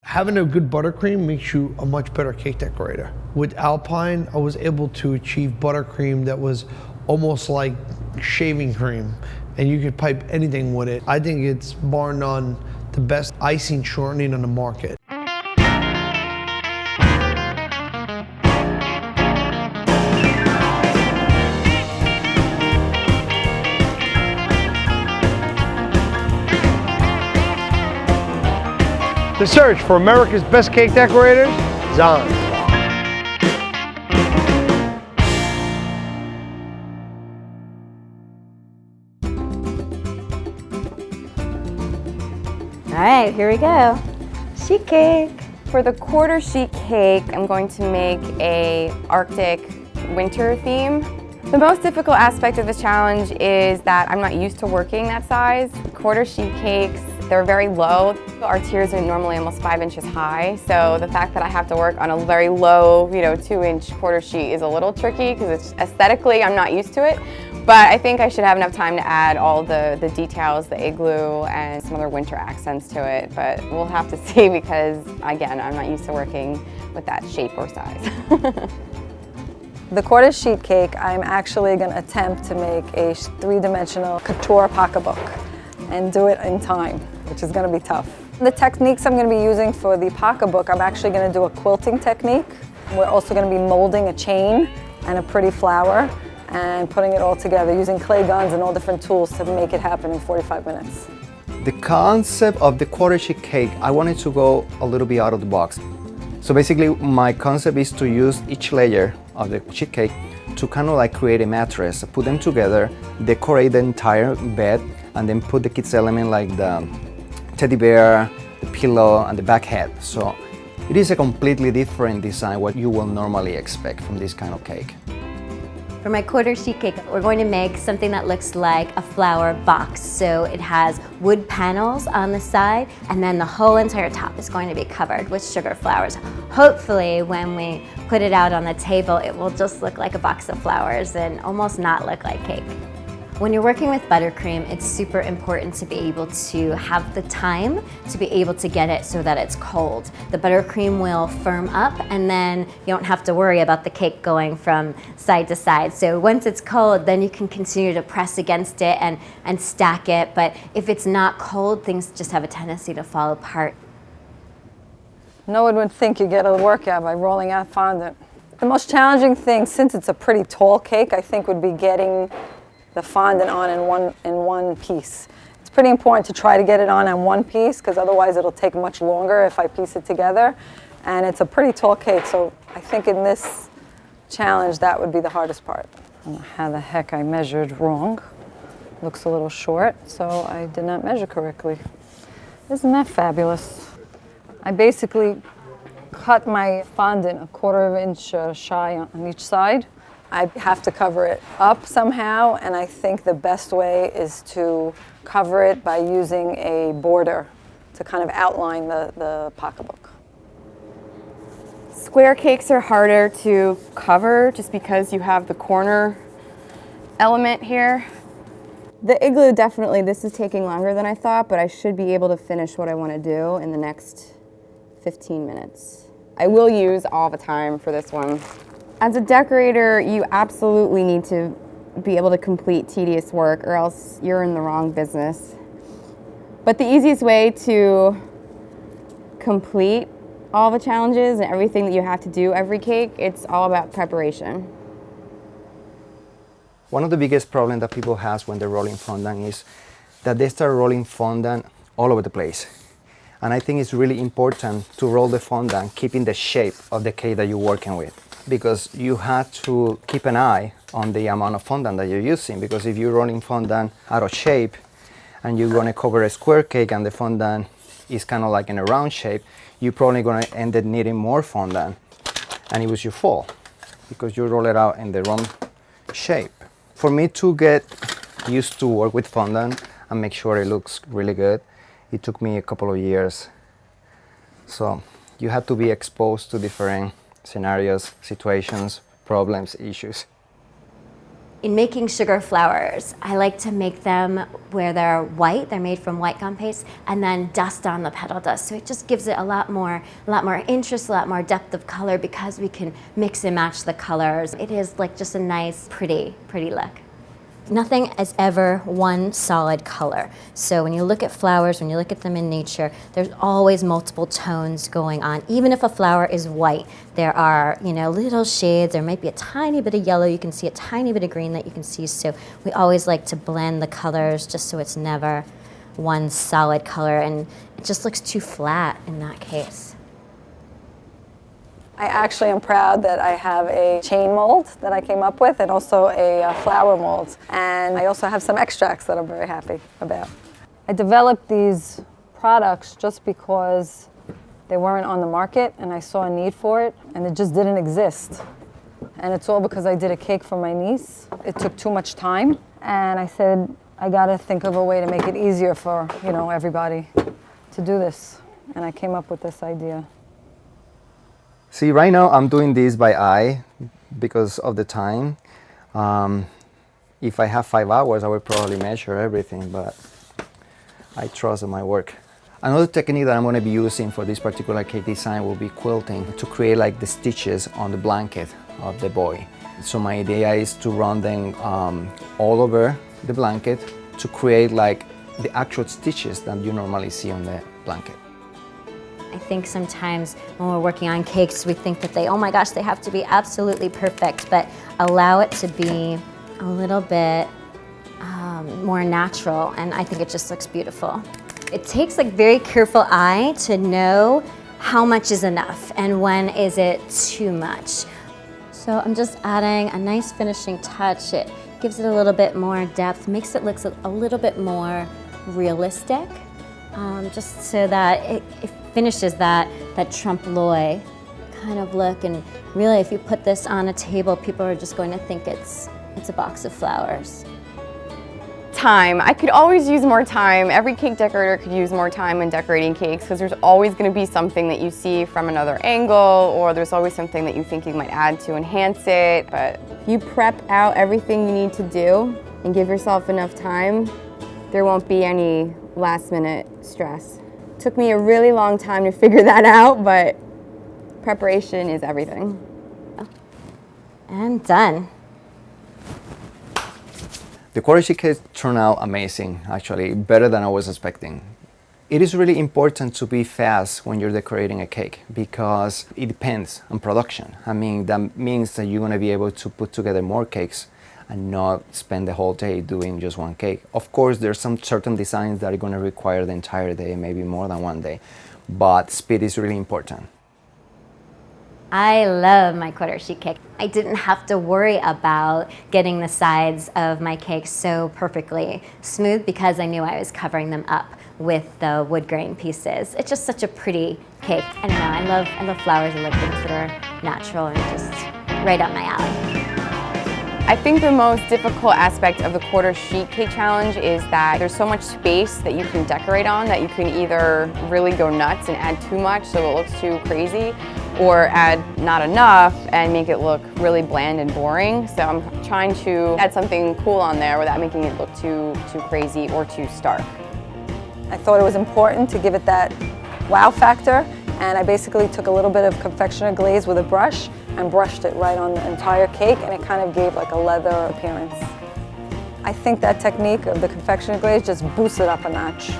Having a good buttercream makes you a much better cake decorator. With Alpine, I was able to achieve buttercream that was almost like shaving cream, and you could pipe anything with it. I think it's bar none the best icing shortening on the market. The search for America's best cake decorators is on. All right, here we go. Sheet cake. For the quarter sheet cake, I'm going to make a Arctic winter theme. The most difficult aspect of this challenge is that I'm not used to working that size. Quarter sheet cakes, they're very low. Our tiers are normally almost 5 inches high, so the fact that I have to work on a very low, 2-inch quarter sheet is a little tricky because it's aesthetically I'm not used to it. But I think I should have enough time to add all the details, the igloo, and some other winter accents to it. But we'll have to see because, again, I'm not used to working with that shape or size. The quarter sheet cake, I'm actually going to attempt to make a 3-dimensional couture pocketbook and do it in time, which is going to be tough. The techniques I'm going to be using for the pocketbook, I'm actually going to do a quilting technique. We're also going to be molding a chain and a pretty flower and putting it all together using clay guns and all different tools to make it happen in 45 minutes. The concept of the quarter sheet cake, I wanted to go a little bit out of the box. So basically my concept is to use each layer of the sheet cake to kind of like create a mattress, put them together, decorate the entire bed, and then put the kids' element like the teddy bear, the pillow, and the back head. So it is a completely different design what you will normally expect from this kind of cake. For my quarter sheet cake, we're going to make something that looks like a flower box. So it has wood panels on the side, and then the whole entire top is going to be covered with sugar flowers. Hopefully, when we put it out on the table, it will just look like a box of flowers and almost not look like cake. When you're working with buttercream, it's super important to be able to have the time to be able to get it so that it's cold. The buttercream will firm up and then you don't have to worry about the cake going from side to side. So once it's cold, then you can continue to press against it and stack it. But if it's not cold, things just have a tendency to fall apart. No one would think you get a workout by rolling out fondant. The most challenging thing, since it's a pretty tall cake, I think would be getting the fondant on in one piece. It's pretty important to try to get it on one piece because otherwise it'll take much longer if I piece it together. And it's a pretty tall cake, so I think in this challenge that would be the hardest part. I don't know how the heck I measured wrong. Looks a little short, so I did not measure correctly. Isn't that fabulous? I basically cut my fondant 1/4 inch shy on each side. I have to cover it up somehow, and I think the best way is to cover it by using a border to kind of outline the pocketbook. Square cakes are harder to cover just because you have the corner element here. The igloo, definitely, this is taking longer than I thought, but I should be able to finish what I want to do in the next 15 minutes. I will use all the time for this one. As a decorator, you absolutely need to be able to complete tedious work or else you're in the wrong business. But the easiest way to complete all the challenges and everything that you have to do every cake, it's all about preparation. One of the biggest problems that people have when they're rolling fondant is that they start rolling fondant all over the place. And I think it's really important to roll the fondant keeping the shape of the cake that you're working with, because you have to keep an eye on the amount of fondant that you're using, because if you're rolling fondant out of shape and you're going to cover a square cake and the fondant is kind of like in a round shape, you're probably going to end up needing more fondant, and it was your fault because you roll it out in the wrong shape. For me to get used to work with fondant and make sure it looks really good, it took me a couple of years. So you have to be exposed to different scenarios, situations, problems, issues. In making sugar flowers, I like to make them where they're white. They're made from white gum paste, and then dust on the petal dust. So it just gives it a lot more interest, a lot more depth of color because we can mix and match the colors. It is like just a nice, pretty look. Nothing is ever one solid color. So when you look at flowers, when you look at them in nature, there's always multiple tones going on. Even if a flower is white, there are, little shades. There might be a tiny bit of yellow. You can see a tiny bit of green that you can see. So we always like to blend the colors just so it's never one solid color, and it just looks too flat in that case. I actually am proud that I have a chain mold that I came up with and also a flower mold. And I also have some extracts that I'm very happy about. I developed these products just because they weren't on the market and I saw a need for it and it just didn't exist. And it's all because I did a cake for my niece. It took too much time and I said, I gotta think of a way to make it easier for, everybody to do this. And I came up with this idea. See, right now I'm doing this by eye because of the time. If I have 5 hours, I would probably measure everything, but I trust in my work. Another technique that I'm going to be using for this particular cake design will be quilting to create like the stitches on the blanket of the boy. So my idea is to run them all over the blanket to create like the actual stitches that you normally see on the blanket. I think sometimes when we're working on cakes, we think that oh my gosh, they have to be absolutely perfect, but allow it to be a little bit more natural, and I think it just looks beautiful. It takes like very careful eye to know how much is enough and when is it too much. So I'm just adding a nice finishing touch. It gives it a little bit more depth, makes it look a little bit more realistic. Just so that it finishes that trompe-l'oeil kind of look. And really, if you put this on a table, people are just going to think it's a box of flowers. Time. I could always use more time. Every cake decorator could use more time in decorating cakes because there's always going to be something that you see from another angle, or there's always something that you think you might add to enhance it. But if you prep out everything you need to do and give yourself enough time, there won't be any last-minute stress. Took me a really long time to figure that out, but preparation is everything. I'm done. The quarter sheet cake turned out amazing, actually, better than I was expecting. It is really important to be fast when you're decorating a cake because it depends on production. I mean, that means that you're going to be able to put together more cakes and not spend the whole day doing just one cake. Of course, there's some certain designs that are going to require the entire day, maybe more than one day, but speed is really important. I love my quarter sheet cake. I didn't have to worry about getting the sides of my cake so perfectly smooth because I knew I was covering them up with the wood grain pieces. It's just such a pretty cake. I don't know, I love flowers. I love things that are natural and just right up my alley. I think the most difficult aspect of the quarter sheet cake challenge is that there's so much space that you can decorate on that you can either really go nuts and add too much so it looks too crazy, or add not enough and make it look really bland and boring. So I'm trying to add something cool on there without making it look too crazy or too stark. I thought it was important to give it that wow factor, and I basically took a little bit of confectioner glaze with a brush and brushed it right on the entire cake, and it kind of gave like a leather appearance. I think that technique of the confectioner glaze just boosts it up a notch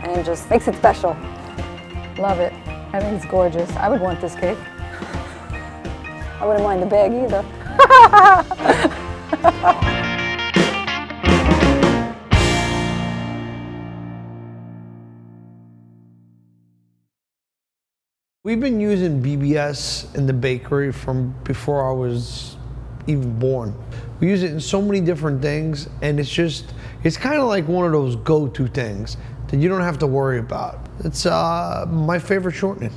and just makes it special. Love it. I think it's gorgeous. I would want this cake. I wouldn't mind the bag either. We've been using BBS in the bakery from before I was even born. We use it in so many different things, and it's kind of like one of those go-to things that you don't have to worry about. It's my favorite shortening.